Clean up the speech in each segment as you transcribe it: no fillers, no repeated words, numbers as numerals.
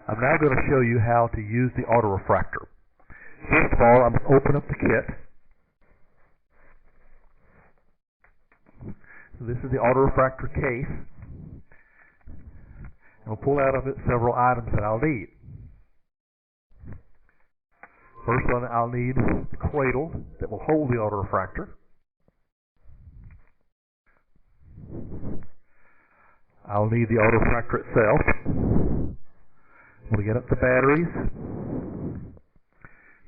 I'm now going to show you how to use the Autorefractor. First of all, I'm going to open up the kit. So this is the Autorefractor case. And we'll pull out of it several items that I'll need. First one, I'll need the cradle that will hold the Autorefractor. I'll need the Autorefractor itself. We'll get up the batteries,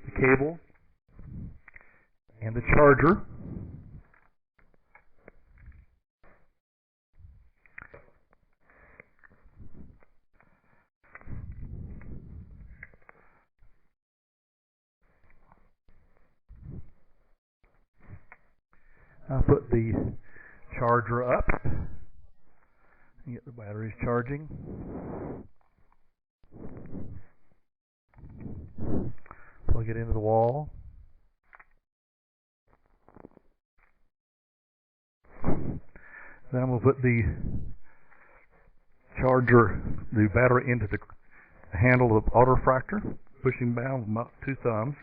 the cable, and the charger. I'll put the charger up and get the batteries charging. Plug it into the wall. Then we'll put the charger, the battery into the handle of the Autorefractor, pushing down with my two thumbs.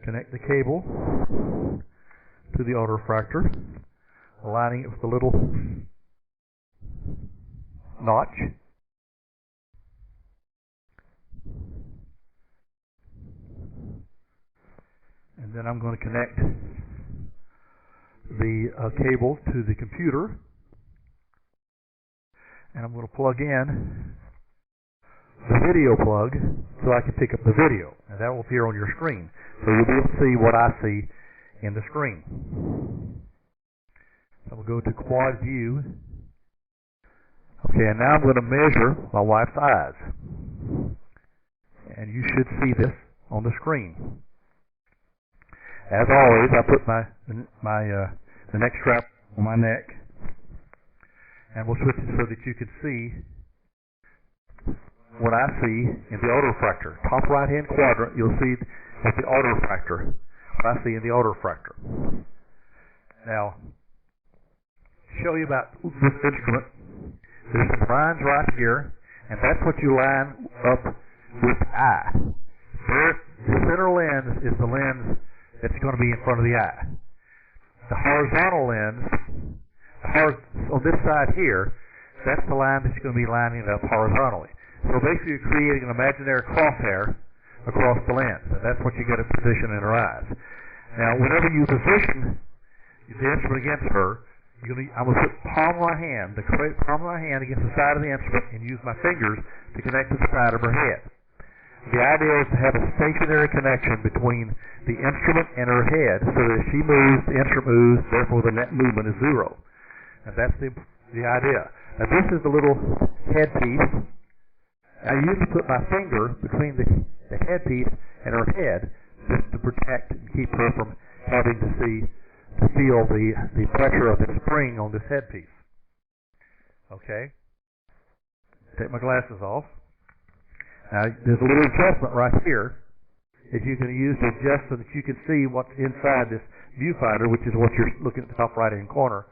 Connect the cable to the Autorefractor, aligning it with the little notch. And then I'm going to connect the cable to the computer, and I'm going to plug in the video plug so I can pick up the video, and that will appear on your screen. So you'll be able to see what I see in the screen. So we'll go to quad view. Okay, and now I'm going to measure my wife's eyes. And you should see this on the screen. As always, I put the neck strap on my neck, and we'll switch it so that you can see what I see in the Autorefractor. Top right-hand quadrant, you'll see at the Autorefractor, what I see in the Autorefractor. Now, show you about this instrument. There's some lines right here, and that's what you line up with the eye. The center lens is the lens that's going to be in front of the eye. The horizontal lens, on this side here, that's the line that you're going to be lining up horizontally. So basically you're creating an imaginary crosshair across the lens, and that's what you get to position in her eyes. Now, whenever you position the instrument against her, I'm going to put the palm of my hand against the side of the instrument and use my fingers to connect to the side of her head. The idea is to have a stationary connection between the instrument and her head, so that if she moves, the instrument moves, therefore the net movement is zero. And that's the idea. Now this is the little headpiece. I usually put my finger between the headpiece and her head just to protect and keep her from having to feel the pressure of the spring on this headpiece. Okay? Take my glasses off. Now, there's a little adjustment right here that you can use to adjust so that you can see what's inside this viewfinder, which is what you're looking at the top right-hand corner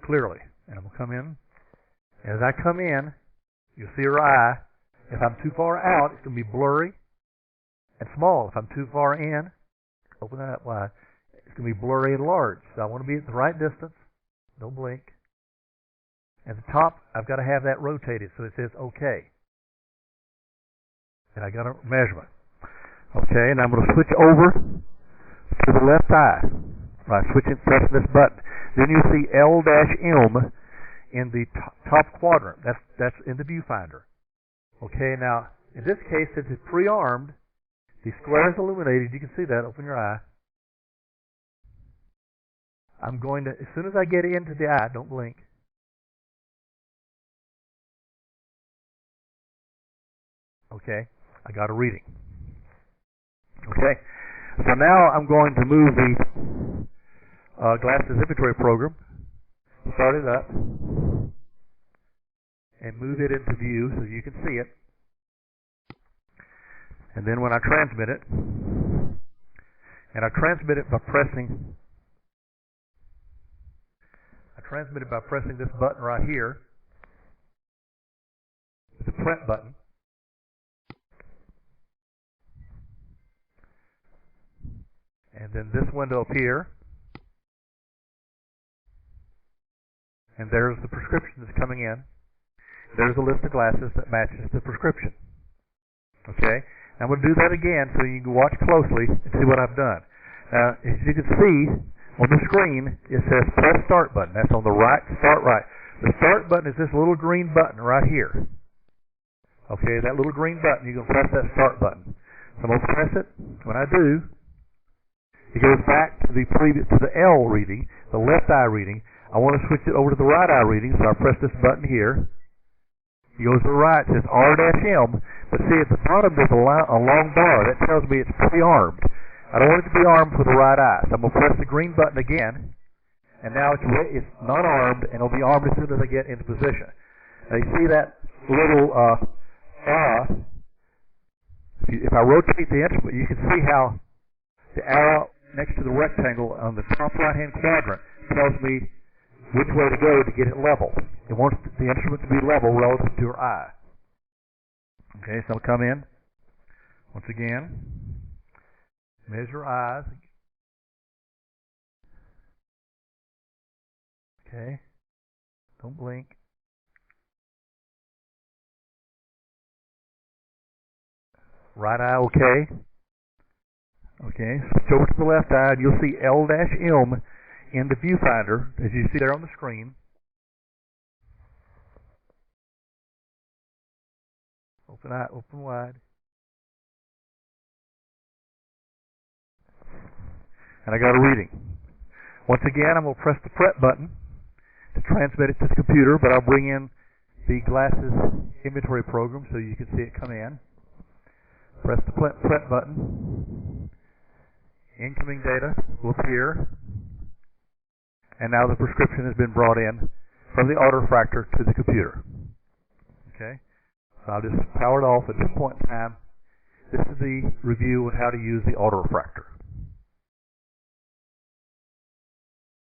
clearly. And I'm going to come in. As I come in, you'll see her eye. If I'm too far out, it's going to be blurry and small. If I'm too far in, open that up wide, it's going to be blurry and large. So I want to be at the right distance. Don't blink. At the top, I've got to have that rotated so it says OK. And I got a measurement. Okay, and I'm going to switch over to the left eye. By pressing this button. Then you'll see L-M in the top quadrant. That's in the viewfinder. Okay, now, in this case, since it's pre-armed, the square is illuminated. You can see that. Open your eye. I'm going to, as soon as I get into the eye, don't blink. Okay, I got a reading. Okay, so now I'm going to move the glasses inventory program, start it up, and move it into view so you can see it. And then when I transmit it, by pressing transmitted by pressing this button right here. The print button. And then this window up here. And there's the prescription that's coming in. There's a list of glasses that matches the prescription. Okay? Now I'm going to do that again so you can watch closely and see what I've done. Now, as you can see on the screen, it says press start button. That's on the right, start right. The start button is this little green button right here. Okay, that little green button, you can press that start button. So I'm going to press it. When I do, it goes back to the L reading, the left eye reading. I want to switch it over to the right eye reading, so I press this button here. It goes to the right, it says R-M, but see at the bottom there's a long bar. That tells me it's pre-armed. I don't want it to be armed for the right eye, so I'm going to press the green button again, and now it's not armed, and it'll be armed as soon as I get into position. Now you see that little arrow? If I rotate the instrument, you can see how the arrow next to the rectangle on the top right-hand quadrant tells me which way to go to get it level. It wants the instrument to be level relative to your eye. Okay, so I'll come in. Once again, measure eyes. Okay, don't blink. Right eye okay. Okay, switch over to the left eye and you'll see L-M in the viewfinder, as you see there on the screen. Open eye, open wide. And I got a reading. Once again, I'm going to press the prep button to transmit it to the computer, but I'll bring in the glasses inventory program so you can see it come in. Press the prep button. Incoming data will appear. And now the prescription has been brought in from the Autorefractor to the computer. Okay? So I'll just power it off at this point in time. This is the review of how to use the Autorefractor.